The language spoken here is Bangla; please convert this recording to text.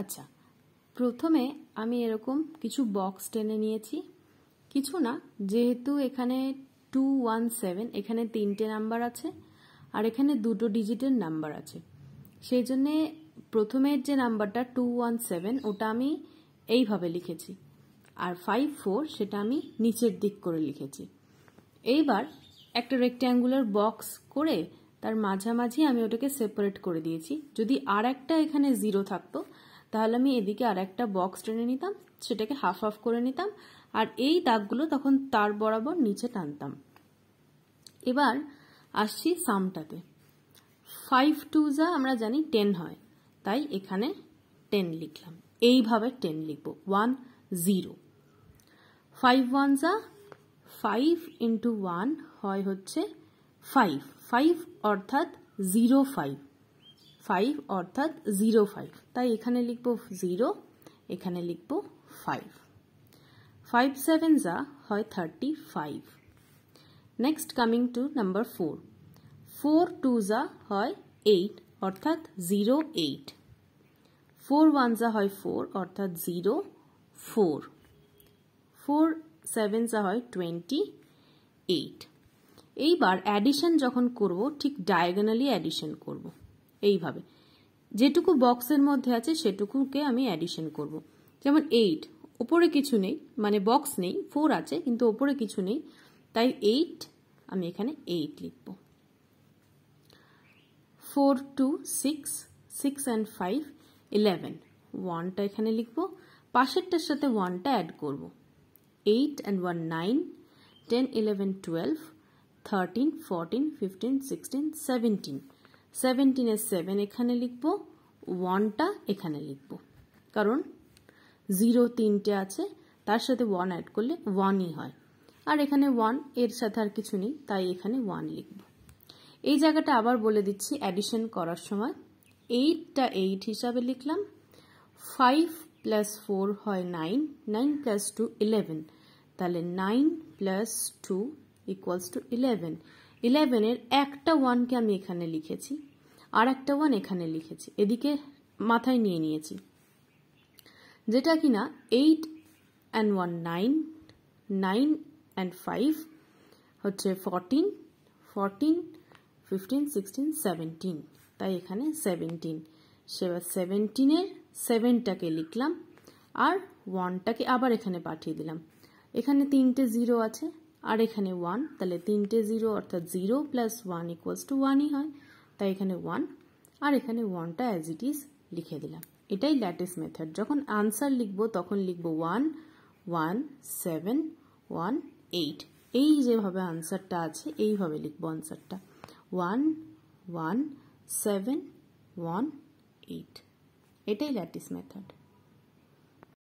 আচ্ছা, প্রথমে আমি এরকম কিছু বক্স টেনে নিয়েছি, কিছু না, যেহেতু এখানে 217, এখানে 3টে নাম্বার আছে আর এখানে 2টো ডিজিটের নাম্বার আছে, সেই জন্যে প্রথমের যে নাম্বারটা 217 ওটা আমি এইভাবে লিখেছি, আর 54 সেটা আমি নিচের দিক করে লিখেছি। এইবার একটা রেক্ট্যাঙ্গুলার বক্স করে তার মাঝামাঝি আমি ওটাকে সেপারেট করে দিয়েছি। যদি আর একটা এখানে 0 থাকতো তাহলে আমি এদিকে আর একটা বক্স টেনে নিতাম, সেটাকে হাফ হাফ করে নিতাম, আর এই দাগগুলো তখন তার বরাবর নিচে টানতাম। এবার আসছি সামটাতে। 5 2 যা আমরা জানি 10 হয়, তাই এখানে 10 লিখলাম, এইভাবে 10 লিখব, 1 0। 5 1 যা 5 into 1 হয় হচ্ছে 5, 5 অর্থাৎ 05, 5 অর্থাৎ 05, তাই এখানে লিখব 0, এখানে লিখব 5। 5 7 যা হয় 35। নেক্সট কামিং টু নাম্বার 4, 4 2 যা হয় 8 অর্থাৎ 08। 4 1 যা হয় 4 অর্থাৎ 04। 4 7 যা হয় 28। এইবার অ্যাডিশন যখন করব ঠিক ডায়াগোনালি অ্যাডিশন করব, এইভাবে যেটুকু বক্সের মধ্যে আছে সেটুকুকে আমি অ্যাডিশন করব। যেমন 8, ওপরে কিছু নেই, মানে বক্স নেই, 4 আছে কিন্তু ওপরে কিছু নেই, তাই 8 আমি এখানে 8 লিখব। 4 2 6, 6 and 5 11, 1টা এখানে লিখব, পাশেরটার সাথে 1টা অ্যাড করব। 8 and 1 9, 10 11 12, 13 14 15 16 17, 17 এর 7 এখানে লিখব, 1টা এখানে লিখব, কারণ 0 3টে আছে, তার সাথে 1 অ্যাড করলে 1ই হয়, আর এখানে 1 এর সাথে আর কিছু নেই, তাই এখানে 1 লিখব। এই জায়গাটা আবার বলে দিচ্ছি, অ্যাডিশন করার সময় 8টা 8 হিসাবে লিখলাম, 5 plus 4 হয় 9, 9 plus 2 11, তাহলে 9 plus 2 equals to 11। 11 এর একটা 1কে আমি এখানে লিখেছি, আর একটা 1 এখানে লিখেছি, এদিকে মাথায় নিয়ে নিয়েছি, যেটা কিনা 8 and 1 9, 9 and 5 হচ্ছে 14, 14 15 16 17, তাই এখানে 17। সেবার 17 এর 7টাকে লিখলাম আর 1টাকে আবার এখানে পাঠিয়ে দিলাম। এখানে 3টে 0 আছে আর এখানে 1, তাহলে 3টে 0 অর্থাৎ 0 plus 1 equals to 1ই হয়, তাই এখানে 1 আর এখানে 1টা অ্যাজ ইট ইজ লিখে দিলাম। এটাই ল্যাটিস মেথড। যখন আনসার লিখব তখন লিখব 1 1 7 1 8, এই যেভাবে আনসারটা আছে এইভাবে লিখব আনসারটা, 1 1 7 1 8, এটাই ল্যাটিস মেথড।